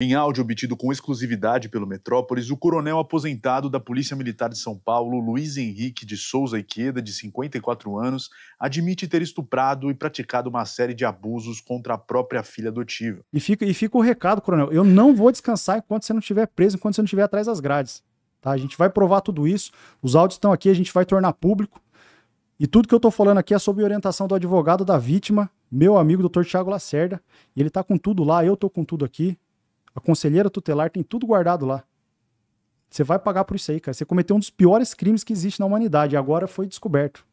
Em áudio obtido com exclusividade pelo Metrópolis, o coronel aposentado da Polícia Militar de São Paulo, Luiz Henrique de Souza Iqueda, de 54 anos, admite ter estuprado e praticado uma série de abusos contra a própria filha adotiva. E fica o recado, coronel, eu não vou descansar enquanto você não estiver preso, enquanto você não estiver atrás das grades. Tá? A gente vai provar tudo isso, os áudios estão aqui, a gente vai tornar público. E tudo que eu tô falando aqui é sob orientação do advogado da vítima, meu amigo, Dr. Thiago Lacerda, e ele tá com tudo lá, eu tô com tudo aqui. A conselheira tutelar tem tudo guardado lá. Você vai pagar por isso aí, cara. Você cometeu um dos piores crimes que existe na humanidade. E agora foi descoberto.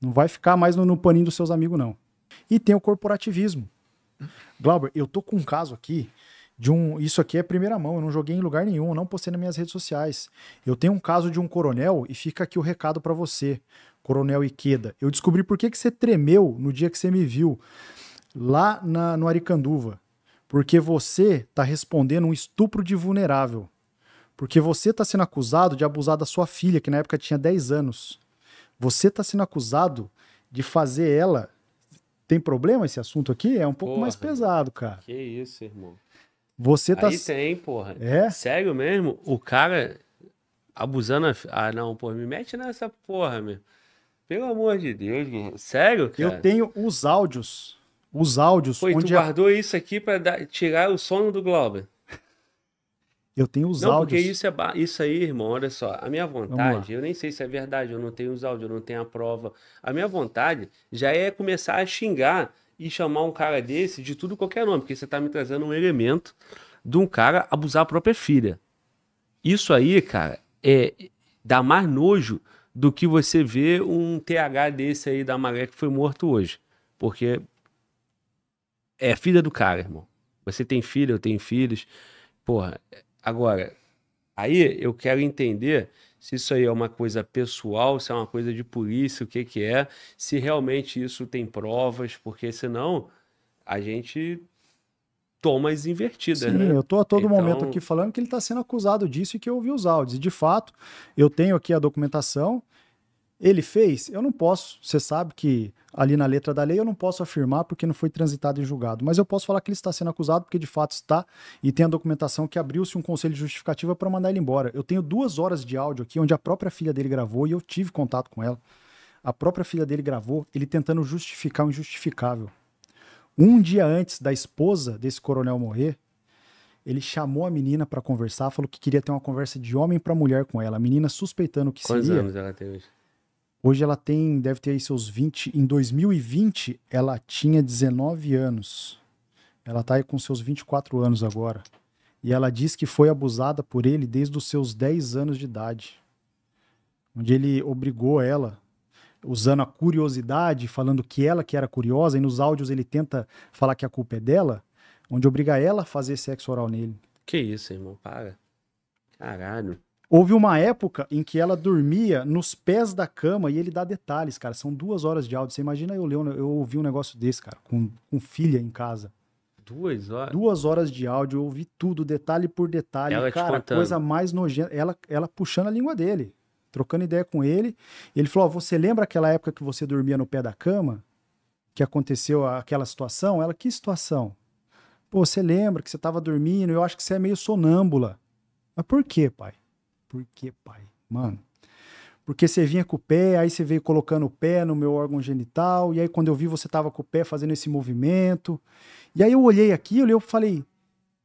Não vai ficar mais no paninho dos seus amigos, não. E tem o corporativismo. Glauber, eu tô com um caso aqui de um... Isso aqui é primeira mão. Eu não joguei em lugar nenhum. Eu não postei nas minhas redes sociais. Eu tenho um caso de um coronel e fica aqui o recado pra você, Coronel Iqueda. Eu descobri por que você tremeu no dia que você me viu lá no Aricanduva. Porque você está respondendo um estupro de vulnerável. Porque você está sendo acusado de abusar da sua filha, que na época tinha 10 anos. Você está sendo acusado de fazer ela... Tem problema esse assunto aqui? É um pouco mais pesado, cara. Que isso, irmão. Você tá... Aí tem, porra. É? Sério mesmo? O cara abusando... Ah, não, porra, me mete nessa porra, meu. Pelo amor de Deus, meu. Sério, cara? Eu tenho os áudios... Os áudios... Pô, e tu guardou isso aqui pra tirar o sono do Glauber? Eu tenho os não, áudios... porque isso aí, irmão, olha só. A minha vontade, eu nem sei se é verdade, eu não tenho os áudios, eu não tenho a prova. A minha vontade já é começar a xingar e chamar um cara desse de tudo qualquer nome, porque você tá me trazendo um elemento de um cara abusar a própria filha. Isso aí, cara, dá mais nojo do que você ver um TH desse aí da Maré que foi morto hoje. Porque... é filha do cara, irmão. Você tem filha, eu tenho filhos. Porra, agora, aí eu quero entender se isso aí é uma coisa pessoal, se é uma coisa de polícia, o que que é, se realmente isso tem provas, porque senão a gente toma as invertidas, Sim, né? eu tô a todo momento aqui falando que ele está sendo acusado disso e que eu ouvi os áudios. E, de fato, eu tenho aqui a documentação. Ele fez? Eu não posso. Você sabe que ali na letra da lei eu não posso afirmar porque não foi transitado em julgado. Mas eu posso falar que ele está sendo acusado porque de fato está. E tem a documentação que abriu-se um conselho de justificativa para mandar ele embora. Eu tenho 2 horas de áudio aqui onde a própria filha dele gravou e eu tive contato com ela. A própria filha dele gravou ele tentando justificar o injustificável. Um dia antes da esposa desse coronel morrer, ele chamou a menina para conversar, falou que queria ter uma conversa de homem para mulher com ela. A menina suspeitando que Quantos seria... anos ela tem hoje? Hoje ela deve ter aí seus 20. Em 2020, ela tinha 19 anos. Ela tá aí com seus 24 anos agora. E ela diz que foi abusada por ele desde os seus 10 anos de idade. Onde ele obrigou ela, usando a curiosidade, falando que ela que era curiosa, e nos áudios ele tenta falar que a culpa é dela, onde obriga ela a fazer sexo oral nele. Que isso, irmão? Para. Caralho. Houve uma época em que ela dormia nos pés da cama e ele dá detalhes, cara. São 2 horas de áudio. Você imagina eu ouvi um negócio desse, cara, com filha em casa. 2 horas? 2 horas de áudio, eu ouvi tudo, detalhe por detalhe. Ela cara, te contando. Coisa mais nojenta. Ela puxando a língua dele, trocando ideia com ele. Ele falou, você lembra aquela época que você dormia no pé da cama? Que aconteceu aquela situação? Ela, que situação? Pô, você lembra que você tava dormindo? Eu acho que você é meio sonâmbula. Mas por quê, pai? Por que, pai? Mano, porque você vinha com o pé, aí você veio colocando o pé no meu órgão genital, e aí quando eu vi você tava com o pé fazendo esse movimento, e aí eu olhei aquilo e eu falei,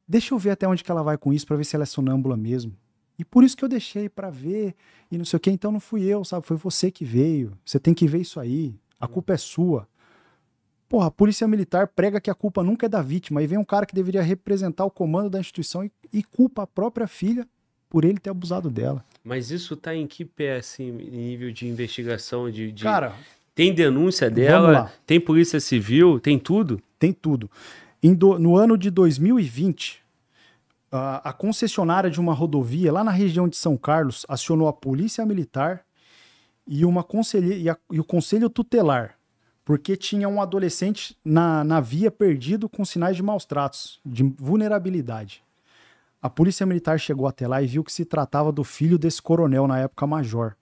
deixa eu ver até onde que ela vai com isso pra ver se ela é sonâmbula mesmo. E por isso que eu deixei pra ver, e não sei o que, então não fui eu, sabe? Foi você que veio, você tem que ver isso aí, a culpa é sua. Porra, a polícia militar prega que a culpa nunca é da vítima, aí vem um cara que deveria representar o comando da instituição e culpa a própria filha por ele ter abusado dela. Mas isso tá em que pé, assim, nível de investigação? Cara, tem denúncia dela? Tem polícia civil? Tem tudo? Tem tudo. No ano de 2020, a concessionária de uma rodovia lá na região de São Carlos acionou a polícia militar e o conselho tutelar, porque tinha um adolescente na via perdido com sinais de maus tratos, de vulnerabilidade. A polícia militar chegou até lá e viu que se tratava do filho desse coronel, na época major.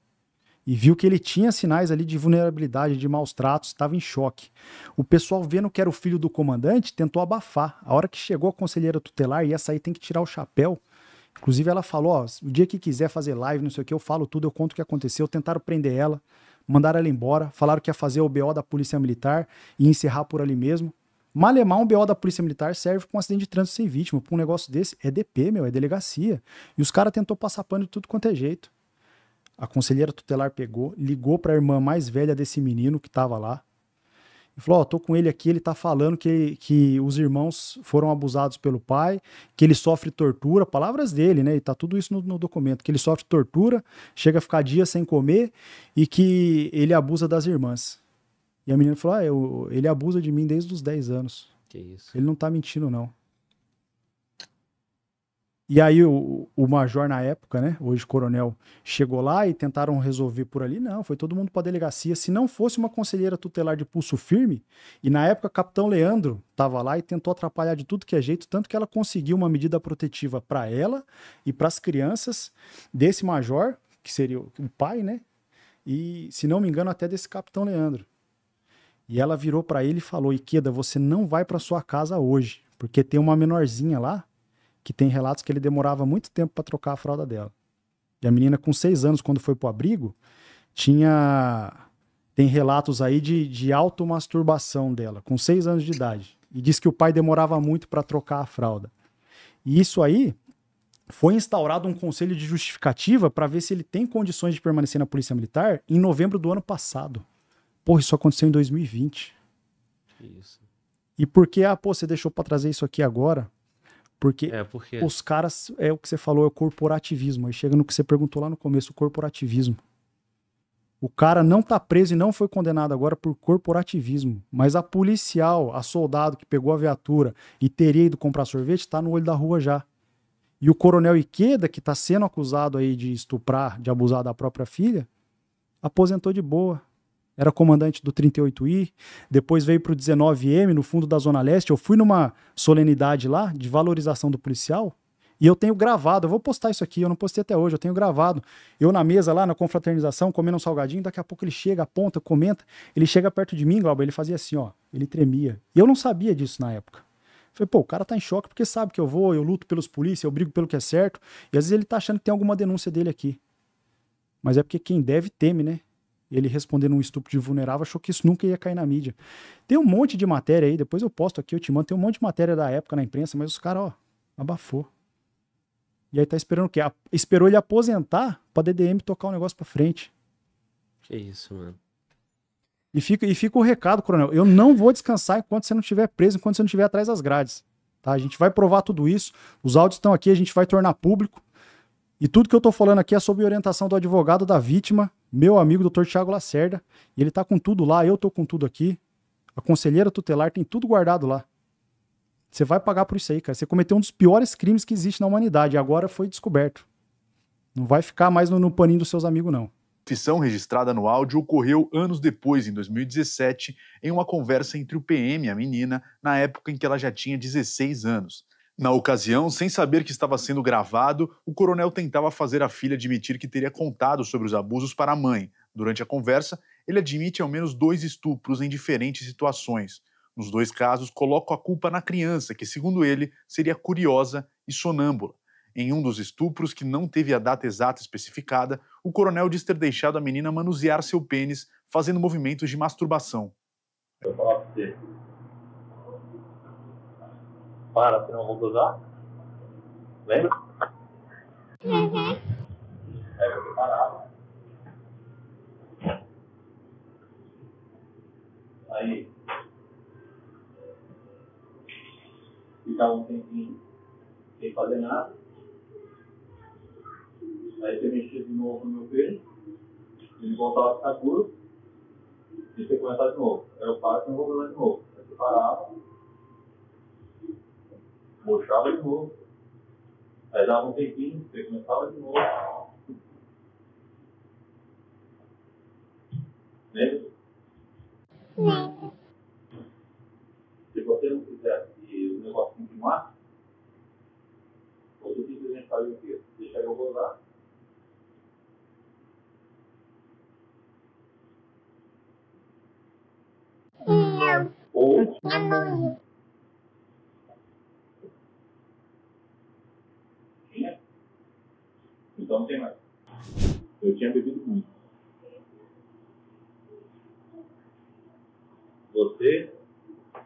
e viu que ele tinha sinais ali de vulnerabilidade, de maus tratos, estava em choque. O pessoal, vendo que era o filho do comandante, tentou abafar. A hora que chegou a conselheira tutelar, e essa aí tem que tirar o chapéu. Inclusive ela falou, ó, o dia que quiser fazer live, não sei o que, eu falo tudo, eu conto o que aconteceu. Tentaram prender ela, mandaram ela embora, falaram que ia fazer o BO da Polícia Militar e encerrar por ali mesmo. Malemar, um BO da Polícia Militar serve para um acidente de trânsito sem vítima. Para um negócio desse, é DP, meu, é delegacia. E os caras tentou passar pano de tudo quanto é jeito. A conselheira tutelar pegou, ligou para a irmã mais velha desse menino que estava lá e falou, ó, tô com ele aqui, ele tá falando que os irmãos foram abusados pelo pai, que ele sofre tortura, palavras dele, né, e tá tudo isso no documento, que ele sofre tortura, chega a ficar dias sem comer e que ele abusa das irmãs. E a menina falou, ele abusa de mim desde os 10 anos. Que isso. Ele não tá mentindo, não. E aí o major na época, né, hoje coronel, chegou lá e tentaram resolver por ali. Não, foi todo mundo para a delegacia. Se não fosse uma conselheira tutelar de pulso firme, e na época o capitão Leandro estava lá e tentou atrapalhar de tudo que é jeito, tanto que ela conseguiu uma medida protetiva para ela e para as crianças desse major, que seria o pai, né, e, se não me engano, até desse capitão Leandro. E ela virou para ele e falou, Ikeda, você não vai para sua casa hoje, porque tem uma menorzinha lá, que tem relatos que ele demorava muito tempo para trocar a fralda dela. E a menina com 6 anos, quando foi pro abrigo, tem relatos aí de automasturbação dela, com 6 anos de idade. E diz que o pai demorava muito para trocar a fralda. E isso aí foi instaurado um conselho de justificativa para ver se ele tem condições de permanecer na Polícia Militar em novembro do ano passado. Porra, isso aconteceu em 2020. Isso. E por que, você deixou para trazer isso aqui agora? Porque os caras, é o que você falou, é o corporativismo. Aí chega no que você perguntou lá no começo, o corporativismo. O cara não tá preso e não foi condenado agora por corporativismo. Mas a policial, a soldado que pegou a viatura e teria ido comprar sorvete, tá no olho da rua já. E o coronel Ikeda, que tá sendo acusado aí de estuprar, de abusar da própria filha, aposentou de boa. Era comandante do 38I, depois veio para o 19M, no fundo da Zona Leste. Eu fui numa solenidade lá, de valorização do policial, e eu tenho gravado, eu vou postar isso aqui, eu não postei até hoje, eu tenho gravado. Eu na mesa lá, na confraternização, comendo um salgadinho, daqui a pouco ele chega, aponta, comenta, ele chega perto de mim, Glauber, ele fazia assim, ó, ele tremia. E eu não sabia disso na época. Falei, pô, o cara tá em choque porque sabe que eu luto pelos polícias, eu brigo pelo que é certo, e às vezes ele tá achando que tem alguma denúncia dele aqui. Mas é porque quem deve teme, né? Ele respondendo um estupro de vulnerável, achou que isso nunca ia cair na mídia. Tem um monte de matéria aí, depois eu posto aqui, eu te mando, tem um monte de matéria da época na imprensa, mas os caras, ó, abafou. E aí tá esperando o quê? Esperou ele aposentar pra DDM tocar o negócio pra frente. Que isso, mano. E fica o recado, coronel, eu não vou descansar enquanto você não estiver preso, enquanto você não estiver atrás das grades. Tá? A gente vai provar tudo isso, os áudios estão aqui, a gente vai tornar público. E tudo que eu tô falando aqui é sob orientação do advogado da vítima, meu amigo, Dr. Thiago Lacerda. E ele tá com tudo lá, eu tô com tudo aqui. A conselheira tutelar tem tudo guardado lá. Você vai pagar por isso aí, cara. Você cometeu um dos piores crimes que existe na humanidade e agora foi descoberto. Não vai ficar mais no paninho dos seus amigos, não. A confissão registrada no áudio ocorreu anos depois, em 2017, em uma conversa entre o PM e a menina, na época em que ela já tinha 16 anos. Na ocasião, sem saber que estava sendo gravado, o coronel tentava fazer a filha admitir que teria contado sobre os abusos para a mãe. Durante a conversa, ele admite ao menos 2 estupros em diferentes situações. Nos 2 casos, coloca a culpa na criança, que, segundo ele, seria curiosa e sonâmbula. Em um dos estupros, que não teve a data exata especificada, o coronel diz ter deixado a menina manusear seu pênis, fazendo movimentos de masturbação. Eu falo pra você. Para, senão eu vou gozar. Lembra? Uhum. Aí você parava. Aí. Ficava um tempinho sem fazer nada. Aí você mexia de novo no meu peixe. Ele voltava a ficar duro. E você começava de novo. Aí eu paro e não vou gozar de novo. Aí você parava. Mostrava de novo. Aí dava um tempinho, você começava de novo. Lembra? Não. Se você não quiser que o negócio continuasse, você simplesmente fazia o quê? Deixa eu gozar. Tinha? Então não tem mais. Eu tinha bebido muito. Você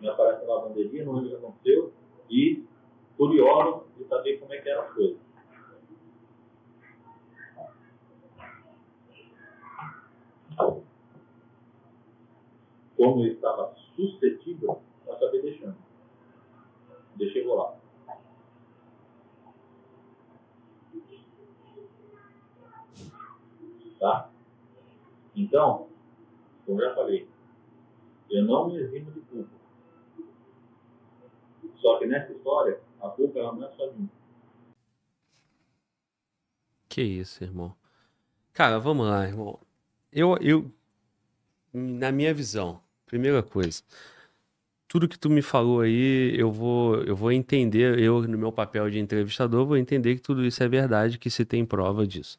me aparece na bandeirinha, não lembro o que aconteceu, e curioso de saber como é que eram as coisas. Como eu estava suscetível, eu acabei deixando. Deixei rolar. Tá? Então, como eu já falei, eu não me eximo de culpa. Só que nessa história, a culpa ela não é só minha. Que isso, irmão. Cara, vamos lá, irmão. Na minha visão, primeira coisa, tudo que tu me falou aí, eu vou entender, eu no meu papel de entrevistador, vou entender que tudo isso é verdade, que se tem prova disso.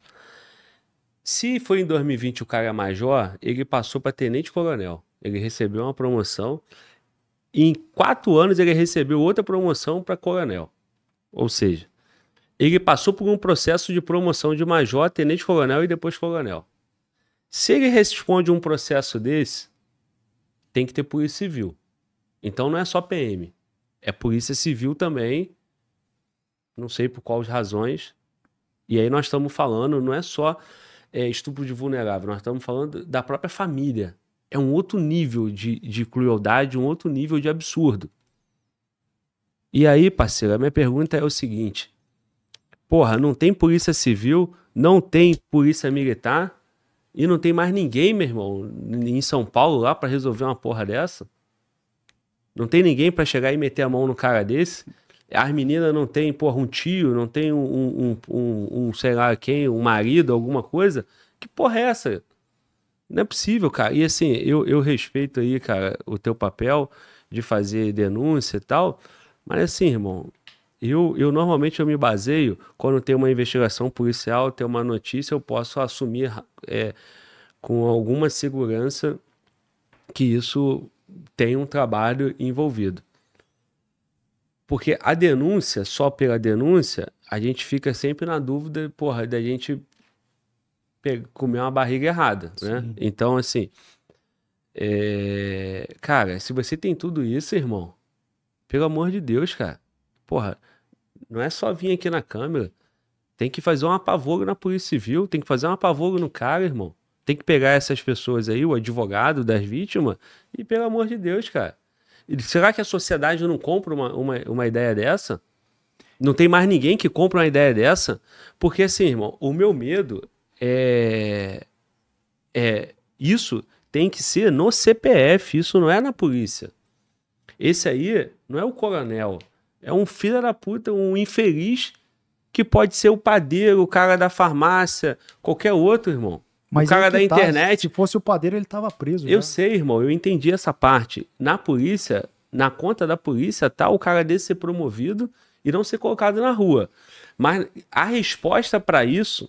Se foi em 2020 o cara é major, ele passou para tenente-coronel. Ele recebeu uma promoção. E em 4 anos ele recebeu outra promoção para coronel. Ou seja, ele passou por um processo de promoção de major, tenente-coronel e depois coronel. Se ele responde um processo desse, tem que ter polícia civil. Então não é só PM. É polícia civil também. Não sei por quais razões. E aí nós estamos falando, não é só estupro de vulnerável, nós estamos falando da própria família. É um outro nível de crueldade, um outro nível de absurdo. E aí, parceiro, a minha pergunta é o seguinte. Porra, não tem polícia civil, não tem polícia militar e não tem mais ninguém, meu irmão, em São Paulo lá pra resolver uma porra dessa? Não tem ninguém pra chegar e meter a mão no cara desse? As meninas não tem, porra, um tio, não tem sei lá quem, um marido, alguma coisa? Que porra é essa? Não é possível, cara. E assim, eu respeito aí, cara, o teu papel de fazer denúncia e tal, mas assim, irmão, eu normalmente eu me baseio, quando tem uma investigação policial, tem uma notícia, eu posso assumir com alguma segurança que isso tem um trabalho envolvido. Porque a denúncia, só pela denúncia, a gente fica sempre na dúvida, porra, da gente comer uma barriga errada, né? Sim. Então, assim, cara, se você tem tudo isso, irmão, pelo amor de Deus, cara, porra, não é só vir aqui na câmera, tem que fazer um apavoro na Polícia Civil, tem que fazer um apavoro no cara, irmão. Tem que pegar essas pessoas aí, o advogado das vítimas, e pelo amor de Deus, cara. Será que a sociedade não compra uma ideia dessa? Não tem mais ninguém que compra uma ideia dessa? Porque assim, irmão, o meu medo isso tem que ser no CPF, isso não é na polícia. Esse aí não é o coronel, é um filho da puta, um infeliz que pode ser o padeiro, o cara da farmácia, qualquer outro, irmão. Mas o cara da internet... Se fosse o padeiro, ele tava preso. Eu sei, irmão, eu entendi essa parte. Na polícia, na conta da polícia, tá o cara desse ser promovido e não ser colocado na rua. Mas a resposta para isso,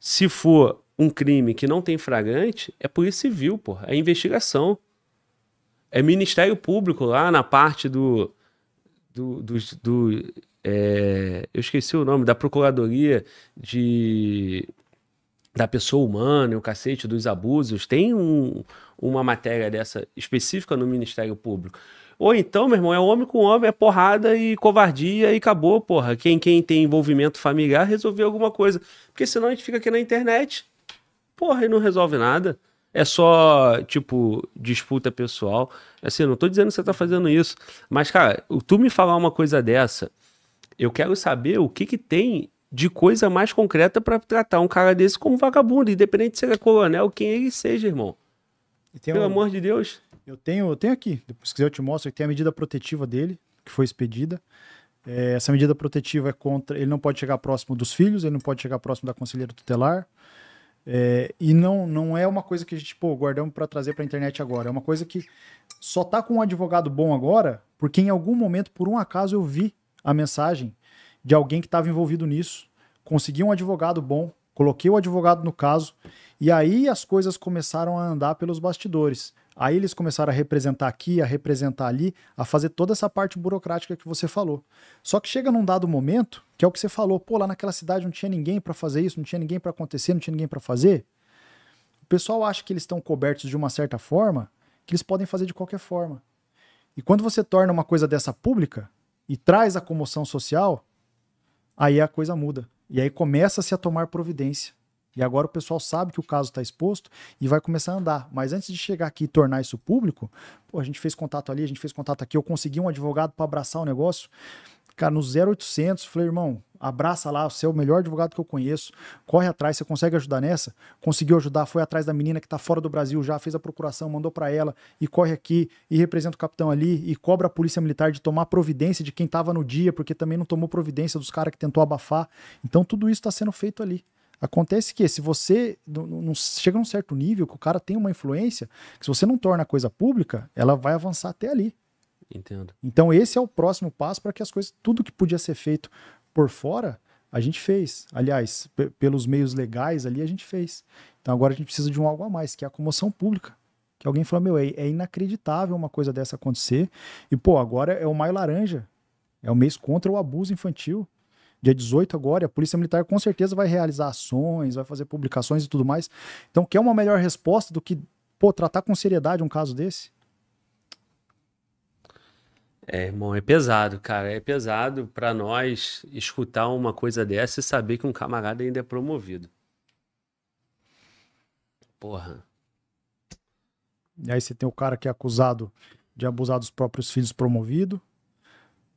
se for um crime que não tem flagrante, é polícia civil, porra. É investigação. É Ministério Público lá na parte eu esqueci o nome, da Procuradoria da pessoa humana, o cacete dos abusos, tem uma matéria dessa específica no Ministério Público. Ou então, meu irmão, é homem com homem, é porrada e covardia e acabou, porra. Quem tem envolvimento familiar resolveu alguma coisa. Porque senão a gente fica aqui na internet, porra, e não resolve nada. É só, tipo, disputa pessoal. Assim, não tô dizendo que você tá fazendo isso. Mas, cara, tu me falar uma coisa dessa, eu quero saber o que tem de coisa mais concreta para tratar um cara desse como vagabundo, independente se ele é coronel, quem ele seja, irmão. Pelo amor de Deus. Eu tenho aqui, depois se quiser eu te mostro, que tem a medida protetiva dele, que foi expedida. Essa medida protetiva é contra, ele não pode chegar próximo dos filhos, ele não pode chegar próximo da conselheira tutelar, e não é uma coisa que a gente, guardamos para trazer para a internet agora, é uma coisa que só tá com um advogado bom agora, porque em algum momento, por um acaso, eu vi a mensagem de alguém que estava envolvido nisso, consegui um advogado bom, coloquei o advogado no caso, e aí as coisas começaram a andar pelos bastidores. Aí eles começaram a representar aqui, a representar ali, a fazer toda essa parte burocrática que você falou. Só que chega num dado momento, que é o que você falou, pô, lá naquela cidade não tinha ninguém para fazer isso, não tinha ninguém para acontecer, não tinha ninguém para fazer. O pessoal acha que eles estão cobertos de uma certa forma, que eles podem fazer de qualquer forma. E quando você torna uma coisa dessa pública e traz a comoção social, aí a coisa muda. E aí começa-se a tomar providência. E agora o pessoal sabe que o caso está exposto e vai começar a andar. Mas antes de chegar aqui e tornar isso público, pô, a gente fez contato ali, a gente fez contato aqui, eu consegui um advogado para abraçar o negócio. Cara, no 0800, falei, irmão, abraça lá, você é o melhor advogado que eu conheço, corre atrás, você consegue ajudar nessa? Conseguiu ajudar, foi atrás da menina que tá fora do Brasil já, fez a procuração, mandou para ela, e corre aqui, e representa o capitão ali, e cobra a polícia militar de tomar providência de quem tava no dia, porque também não tomou providência dos caras que tentou abafar. Então tudo isso está sendo feito ali. Acontece que se você não chega num certo nível, que o cara tem uma influência, que se você não torna a coisa pública, ela vai avançar até ali. Entendo. Então esse é o próximo passo para que as coisas, tudo que podia ser feito por fora, a gente fez. Aliás, pelos meios legais ali a gente fez. Então agora a gente precisa de um algo a mais, que é a comoção pública. Que alguém fala, meu, é inacreditável uma coisa dessa acontecer. E pô, agora é o Maio Laranja. É o mês contra o abuso infantil. Dia 18 agora, a Polícia Militar com certeza vai realizar ações, vai fazer publicações e tudo mais. Então quer uma melhor resposta do que, pô, tratar com seriedade um caso desse? Irmão, é pesado, cara. É pesado pra nós escutar uma coisa dessa e saber que um camarada ainda é promovido. Porra. E aí você tem o cara que é acusado de abusar dos próprios filhos promovido.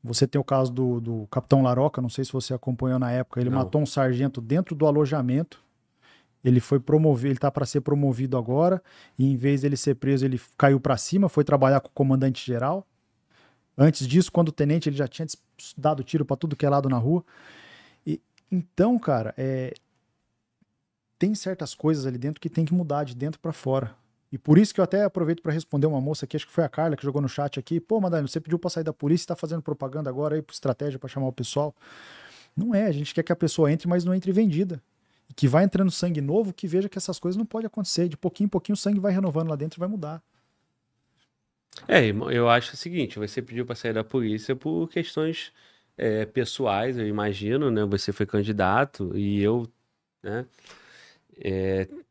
Você tem o caso do Capitão Laroca, não sei se você acompanhou na época, ele matou um sargento dentro do alojamento. Ele foi promovido, ele tá para ser promovido agora, e em vez dele ser preso, ele caiu para cima, foi trabalhar com o comandante geral. Antes disso, quando o tenente, ele já tinha dado tiro para tudo que é lado na rua. E, então, cara, tem certas coisas ali dentro que tem que mudar de dentro para fora. E por isso que eu até aproveito para responder uma moça aqui, acho que foi a Carla que jogou no chat aqui. Pô, Madalena, você pediu para sair da polícia e tá fazendo propaganda agora aí, por estratégia para chamar o pessoal. Não é, a gente quer que a pessoa entre, mas não entre vendida. E que vai entrando sangue novo, que veja que essas coisas não podem acontecer. De pouquinho em pouquinho o sangue vai renovando lá dentro e vai mudar. Irmão, eu acho o seguinte, você pediu para sair da polícia por questões pessoais, eu imagino, né? Você foi candidato e eu, né?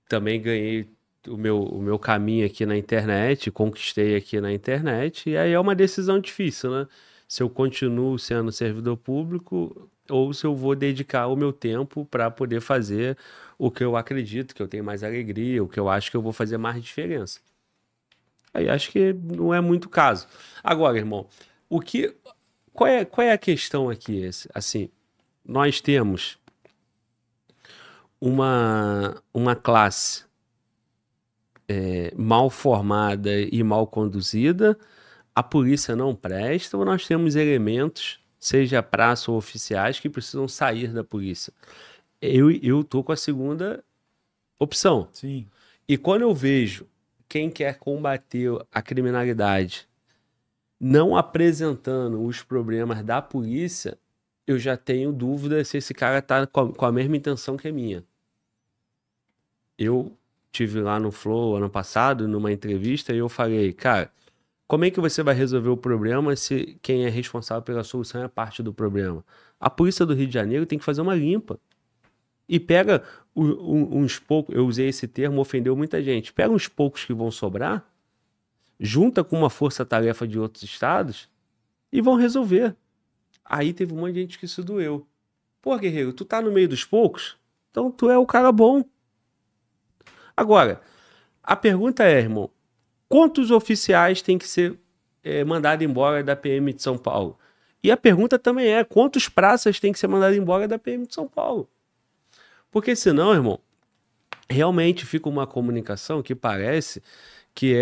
Também ganhei o meu caminho aqui na internet, conquistei aqui na internet, e aí é uma decisão difícil, né? Se eu continuo sendo servidor público ou se eu vou dedicar o meu tempo para poder fazer o que eu acredito, que eu tenho mais alegria, o que eu acho que eu vou fazer mais diferença. Aí acho que não é muito caso. Agora, irmão, qual é a questão aqui? Assim, nós temos uma classe mal formada e mal conduzida, a polícia não presta, ou nós temos elementos, seja praça ou oficiais, que precisam sair da polícia? Eu tô com a segunda opção. Sim. E quando eu vejo quem quer combater a criminalidade não apresentando os problemas da polícia, eu já tenho dúvida se esse cara tá com a mesma intenção que a minha. Eu tive lá no Flow ano passado, numa entrevista, e eu falei, cara, como é que você vai resolver o problema se quem é responsável pela solução é parte do problema? A polícia do Rio de Janeiro tem que fazer uma limpa. E pega uns poucos, eu usei esse termo, ofendeu muita gente, pega uns poucos que vão sobrar, junta com uma força-tarefa de outros estados e vão resolver. Aí teve um monte de gente que se doeu. Pô, guerreiro, tu tá no meio dos poucos? Então tu é o cara bom. Agora, a pergunta é, irmão, quantos oficiais tem que ser mandado embora da PM de São Paulo? E a pergunta também é, quantos praças tem que ser mandado embora da PM de São Paulo? Porque senão, irmão, realmente fica uma comunicação que parece que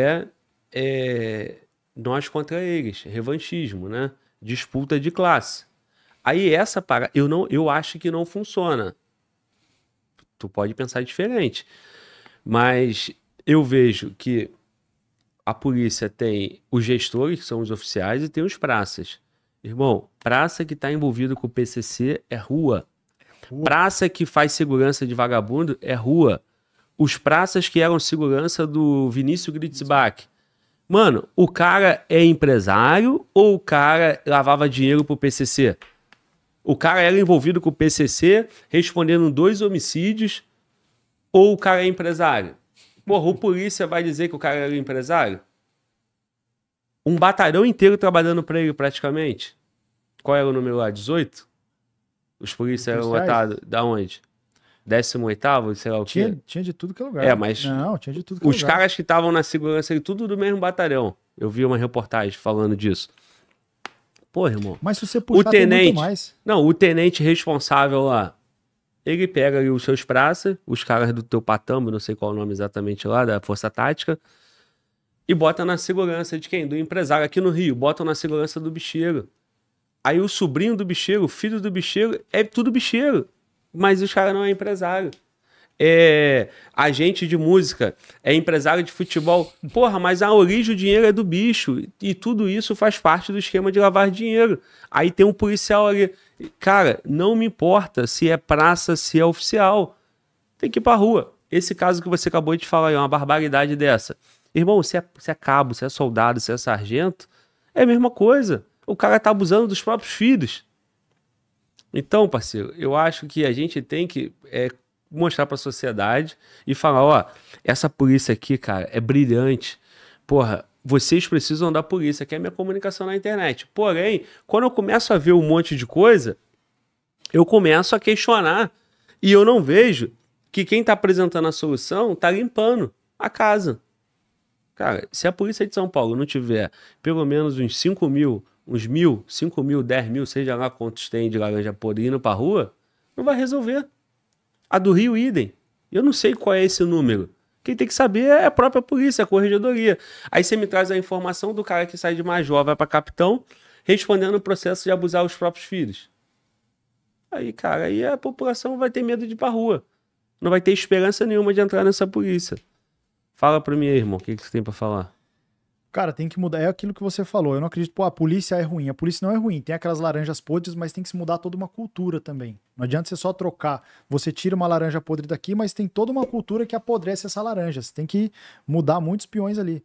nós contra eles, revanchismo, né? Disputa de classe. Aí eu acho que não funciona. Tu pode pensar diferente. Mas eu vejo que a polícia tem os gestores, que são os oficiais, e tem os praças. Irmão, praça que está envolvido com o PCC é rua. Praça que faz segurança de vagabundo é rua. Os praças que eram segurança do Vinícius Gritzbach Mano, o cara é empresário ou o cara lavava dinheiro pro PCC? O cara era envolvido com o PCC, respondendo 2 homicídios, ou o cara é empresário? Porra, o polícia vai dizer que o cara era empresário? Um batalhão inteiro trabalhando pra ele praticamente. Qual era o número lá? 18? Os polícias eram lotados da onde? 18º, sei lá o quê? Tinha de tudo que é lugar. É, mas Não, tinha de tudo que é os lugar. caras que estavam na segurança, tudo do mesmo batalhão. Eu vi uma reportagem falando disso. Pô, irmão. Mas se você puxar, tem muito mais. Não, o tenente responsável lá, ele pega ali os seus praças, os caras do teu patambo, não sei qual é o nome exatamente lá, da Força Tática, e bota na segurança de quem? Do empresário. Aqui no Rio, botam na segurança do bicheiro. Aí o sobrinho do bicheiro, o filho do bicheiro, é tudo bicheiro. Mas os caras não é empresário. É agente de música, é empresário de futebol. Porra, mas a origem do dinheiro é do bicho. E tudo isso faz parte do esquema de lavar dinheiro. Aí tem um policial ali. Cara, não me importa se é praça, se é oficial. Tem que ir pra rua. Esse caso que você acabou de falar aí, uma barbaridade dessa. Irmão, se é cabo, se é soldado, se é sargento, é a mesma coisa. O cara tá abusando dos próprios filhos. Então, parceiro, eu acho que a gente tem que mostrar pra sociedade e falar, ó, essa polícia aqui, cara, é brilhante. Porra, vocês precisam da polícia, que é a minha comunicação na internet. Porém, quando eu começo a ver um monte de coisa, eu começo a questionar e eu não vejo que quem tá apresentando a solução tá limpando a casa. Cara, se a polícia de São Paulo não tiver pelo menos uns 5 mil, uns 5 mil, 10 mil, seja lá quantos tem de laranja podre indo pra rua, não vai resolver. A do Rio, idem. Eu não sei qual é esse número. Quem tem que saber é a própria polícia, a corregedoria. Aí você me traz a informação do cara que sai de major, vai pra capitão, respondendo o processo de abusar os próprios filhos. Aí, cara, aí a população vai ter medo de ir pra rua. Não vai ter esperança nenhuma de entrar nessa polícia. Fala pra mim aí, irmão, o que você tem pra falar? Cara, tem que mudar. É aquilo que você falou. Eu não acredito, pô, a polícia é ruim. A polícia não é ruim. Tem aquelas laranjas podres, mas tem que se mudar toda uma cultura também. Não adianta você só trocar. Você tira uma laranja podre daqui, mas tem toda uma cultura que apodrece essa laranja. Você tem que mudar muitos peões ali.